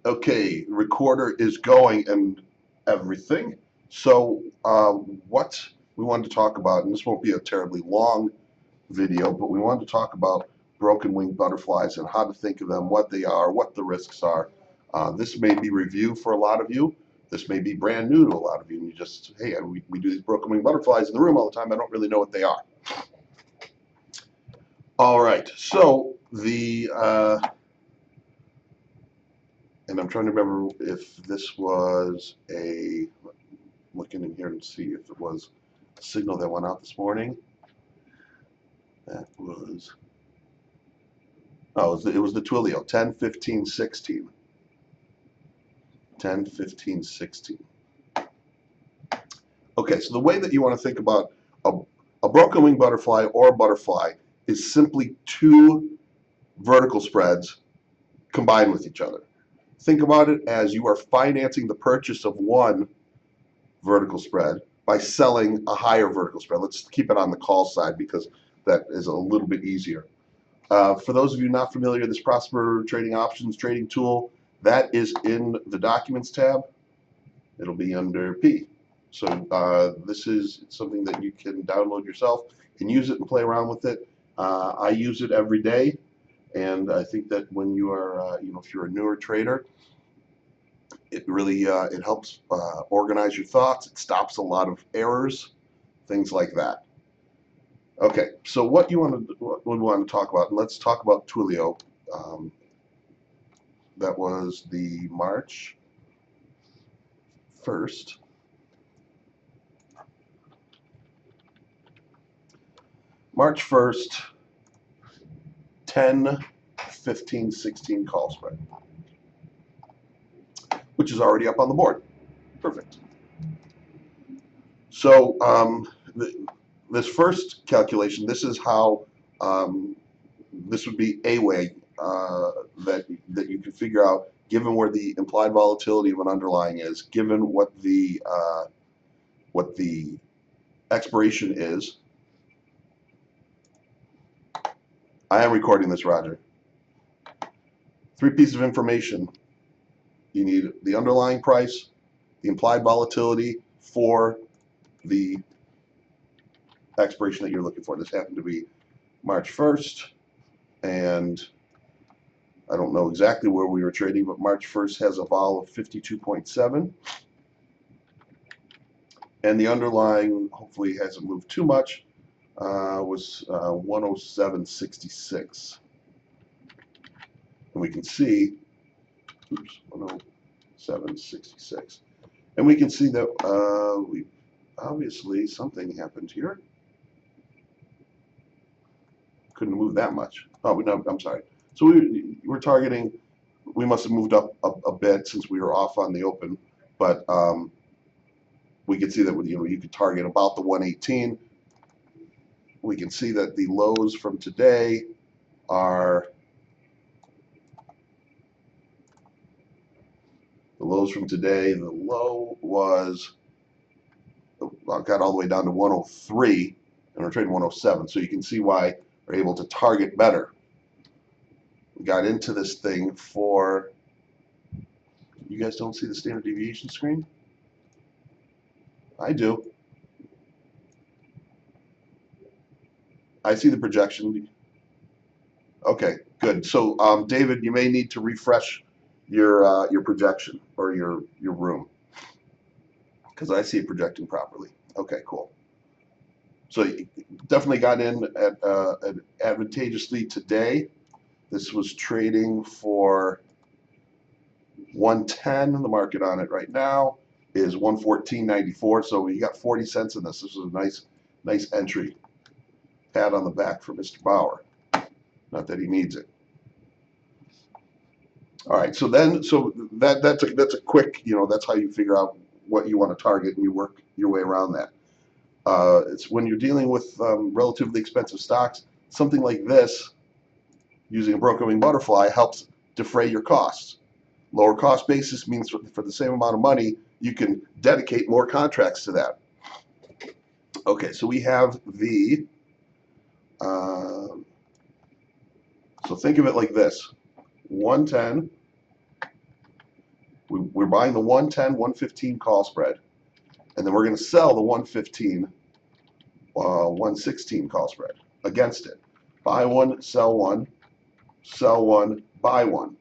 Okay, recorder is going and everything. So what we wanted to talk about, and this won't be a terribly long video, but we wanted to talk about broken wing butterflies and how to think of them, what they are, what the risks are. This may be review for a lot of you. This may be brand new to a lot of you, and you just, hey, we do these broken wing butterflies in the room all the time. I don't really know what they are. All right, so and I'm trying to remember if this was looking in here and see if it was a signal that went out this morning. That was, it was the Twilio, 10, 15, 16. 10, 15, 16. Okay, so the way that you want to think about a broken wing butterfly or a butterfly is simply two vertical spreads combined with each other. Think about it as you are financing the purchase of one vertical spread by selling a higher vertical spread. Let's keep it on the call side because that is a little bit easier. For those of you not familiar, this Prosper Trading Options trading tool, that is in the Documents tab. It'll be under P. So this is something that you can download yourself and use it and play around with it. I use it every day, and I think that when you are, if you're a newer trader, it really it helps organize your thoughts. It stops a lot of errors, things like that. Okay, so what we want to talk about, and let's talk about Twilio. That was the March 1st. March 1st, 10, 15, 16 call spread, which is already up on the board. Perfect. So this first calculation, this is how this would be a way that you can figure out, given where the implied volatility of an underlying is, given what the expiration is. I am recording this, Roger. 3 pieces of information. You need the underlying price, the implied volatility for the expiration that you're looking for. This happened to be March 1st, and I don't know exactly where we were trading, but March 1st has a vol of 52.7. And the underlying, hopefully hasn't moved too much, was 107.66. And we can see, 107.66. And we can see that we obviously something happened here. Couldn't move that much. Oh, no, I'm sorry. So we're targeting, we must have moved up a bit since we were off on the open, but we can see that you could target about the 118. We can see that the lows from today are the low was got all the way down to 103, and we're trading 107. So you can see why we're able to target better. We got into this thing for, you guys don't see the standard deviation screen? I do. I see the projection. Okay, good. So David, you may need to refresh your projection or your room, because I see it projecting properly. Okay, cool. So you definitely got in at advantageously today. This was trading for 110. The market on it right now is 114.94. So you got 40 cents in this. This is a nice entry. Pat on the back for Mr. Bauer. Not that he needs it. All right. So that's a quick. That's how you figure out what you want to target, and you work your way around that. It's when you're dealing with relatively expensive stocks, something like this, using a broken wing butterfly helps defray your costs. Lower cost basis means for the same amount of money, you can dedicate more contracts to that. Okay, so we have the, so think of it like this, 110 We're buying the 110, 115 call spread, and then we're going to sell the 115, 116 call spread against it. Buy one, sell one, buy one.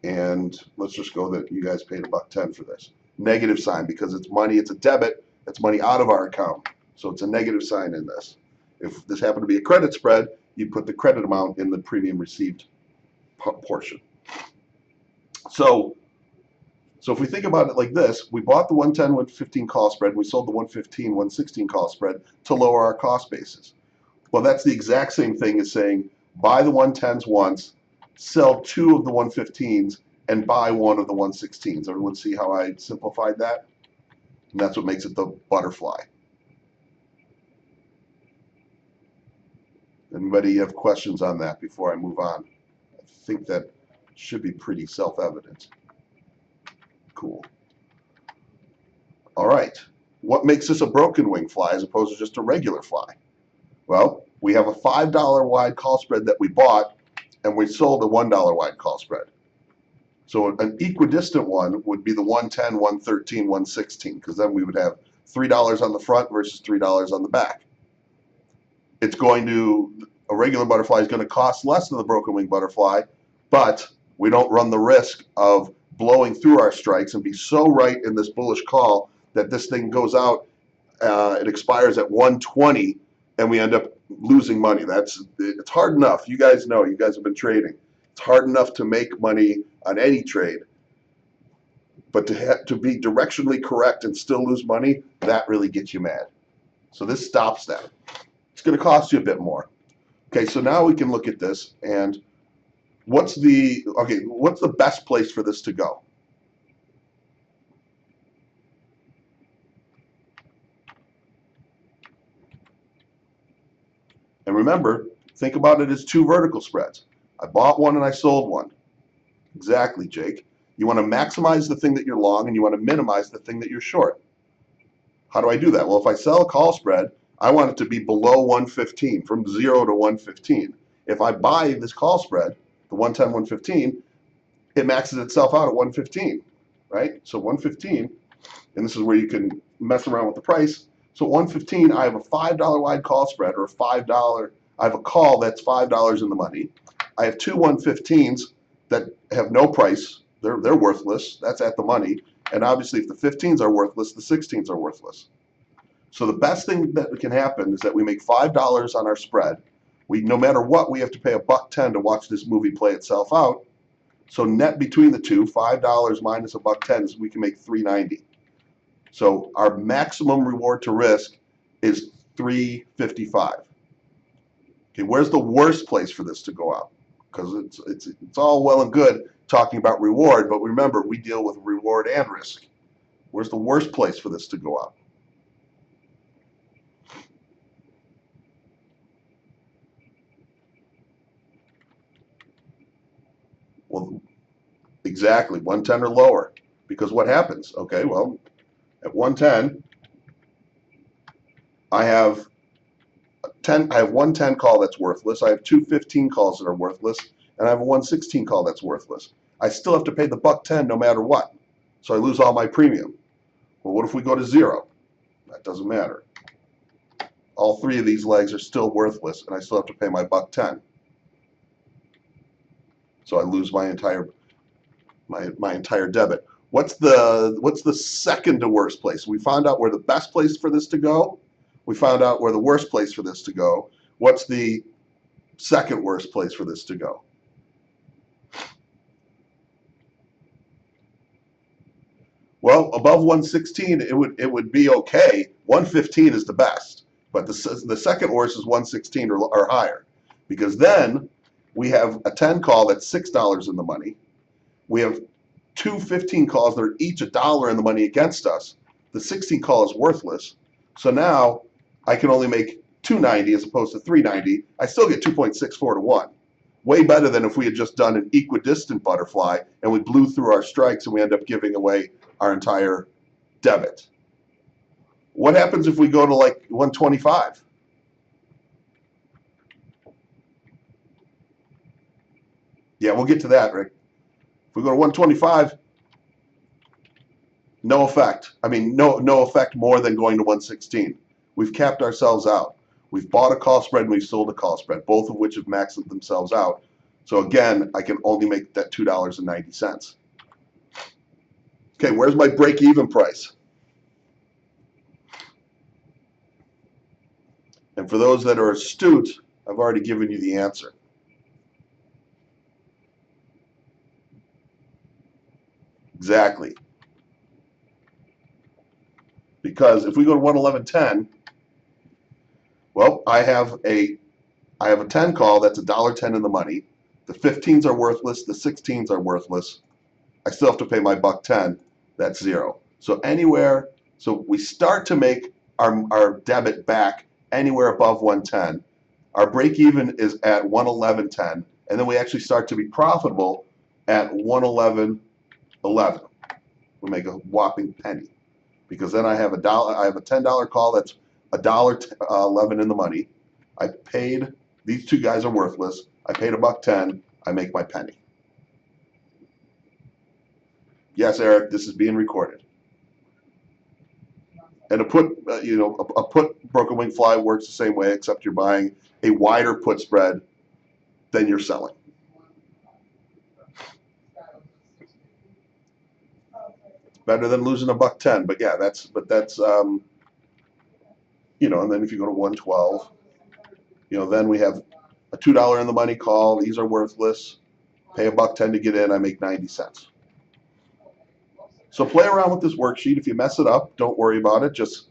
And let's just go that you guys paid $1.10 for this. Negative sign because it's money, it's a debit, it's money out of our account. So it's a negative sign in this. If this happened to be a credit spread, you put the credit amount in the premium received portion. So if we think about it like this, we bought the 110, 115 call spread, we sold the 115, 116 call spread to lower our cost basis. Well, that's the exact same thing as saying buy the 110s once, sell 2 of the 115s, and buy 1 of the 116s. Everyone see how I simplified that? And that's what makes it the butterfly. Anybody have questions on that before I move on? I think that should be pretty self-evident. Cool. All right. What makes this a broken wing fly as opposed to just a regular fly? Well, we have a $5 wide call spread that we bought, and we sold a $1 wide call spread. So an equidistant one would be the 110, 113, 116, because then we would have $3 on the front versus $3 on the back. It's going to, a regular butterfly is going to cost less than the broken wing butterfly, but we don't run the risk of blowing through our strikes and be so right in this bullish call that this thing goes out, it expires at 120, and we end up losing money. It's hard enough. You guys know, you guys have been trading. It's hard enough to make money on any trade, but to be directionally correct and still lose money, that really gets you mad. So this stops that. It's going to cost you a bit more. Okay, so now we can look at this, and what's the best place for this to go? And remember, think about it as 2 vertical spreads. I bought one and I sold one. Exactly, Jake. You want to maximize the thing that you're long and you want to minimize the thing that you're short. How do I do that? Well, if I sell a call spread, I want it to be below 115, from 0 to 115. If I buy this call spread, the 110, 115, it maxes itself out at 115, right? So 115, and this is where you can mess around with the price. So 115, I have a $5 wide call spread, or $5, I have a call that's $5 in the money. I have 2 115s that have no price. They're worthless. That's at the money. And obviously, if the 15s are worthless, the 16s are worthless. So the best thing that can happen is that we make $5 on our spread. No matter what, we have to pay $1.10 to watch this movie play itself out. So net between the two, $5 minus $1.10, is we can make $3.90. So our maximum reward to risk is $3.55. Okay, where's the worst place for this to go out? Because it's all well and good talking about reward, but remember, we deal with reward and risk. Where's the worst place for this to go out? Well, exactly, 110 or lower. Because what happens? Okay, well, at 110, I have 110 call that's worthless. I have 2 15 calls that are worthless, and I have a 116 call that's worthless. I still have to pay the $1.10 no matter what. So I lose all my premium. Well, what if we go to 0? That doesn't matter. All 3 of these legs are still worthless, and I still have to pay my $1.10. So I lose my entire debit. What's the second to worst place? We found out where the best place for this to go. We found out where the worst place for this to go. What's the second worst place for this to go? Well, above 116, it would be okay. 115 is the best, but the second worst is 116 or higher, because then we have a 10 call that's $6 in the money. We have 2 15 calls that are each $1 in the money against us. The 16 call is worthless. So now I can only make $2.90 as opposed to $3.90. I still get 2.64 to 1. Way better than if we had just done an equidistant butterfly and we blew through our strikes and we end up giving away our entire debit. What happens if we go to like 125? Yeah, we'll get to that, Rick. If we go to 125, no effect. I mean, no effect more than going to 116. We've capped ourselves out. We've bought a call spread and we've sold a call spread, both of which have maxed themselves out. So again, I can only make that $2.90. Okay, where's my break-even price? And for those that are astute, I've already given you the answer. Exactly. Because if we go to 111.10, well, I have a 10 call that's $1.10 in the money. The 15s are worthless. The 16s are worthless. I still have to pay my $1.10. That's zero. So anywhere, so we start to make our debit back anywhere above 110. Our break even is at 111.10, and then we actually start to be profitable at 111.11. We make a whopping penny, because then I have a $10 call that's $1.11 in the money. I paid, these two guys are worthless. I paid $1.10. I make my penny. Yes, Eric, this is being recorded. And a put, a put broken wing fly works the same way, except you're buying a wider put spread than you're selling. Better than losing $1.10, but yeah, that's and then if you go to 112, then we have a $2 in the money call. These are worthless. Pay $1.10 to get in. I make 90 cents. So play around with this worksheet. If you mess it up, don't worry about it. Just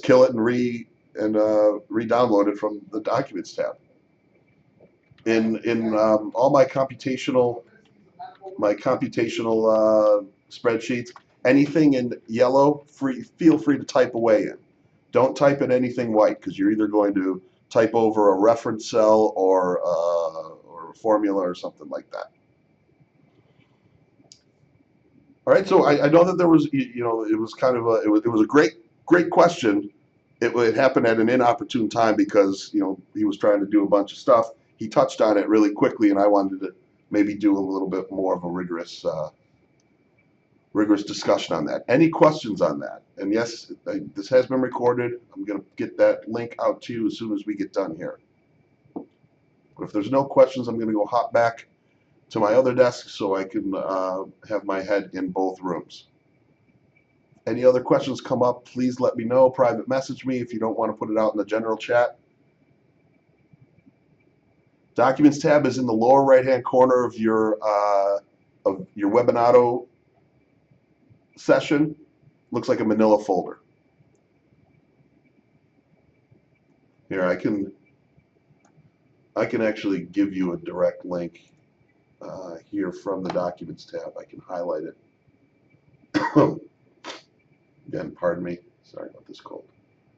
kill it and re-download it from the Documents tab. In all my computational spreadsheets, anything in yellow, feel free to type away in. Don't type in anything white, because you're either going to type over a reference cell or a formula or something like that. All right, so I know that there was, it was kind of it was a great question. It happened at an inopportune time because he was trying to do a bunch of stuff. He touched on it really quickly, and I wanted to maybe do a little bit more of a rigorous discussion on that. Any questions on that? And yes, this has been recorded. I'm going to get that link out to you as soon as we get done here. But if there's no questions, I'm going to go hop back to my other desk so I can have my head in both rooms. Any other questions come up, please let me know. Private message me if you don't want to put it out in the general chat. Documents tab is in the lower right-hand corner of your Webinato session. Looks like a manila folder. Here, I can actually give you a direct link here from the Documents tab. I can highlight it. Again, pardon me. Sorry about this cold.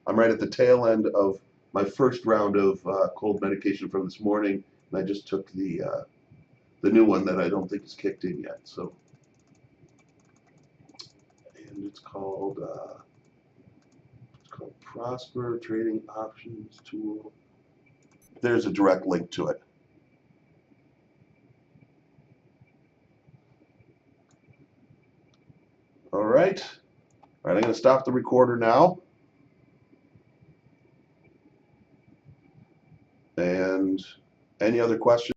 I'm right at the tail end of my first round of cold medication from this morning, and I just took the new one that I don't think is kicked in yet. So, and it's called Prosper Trading Options Tool. There's a direct link to it. All right. All right, I'm going to stop the recorder now. And any other questions?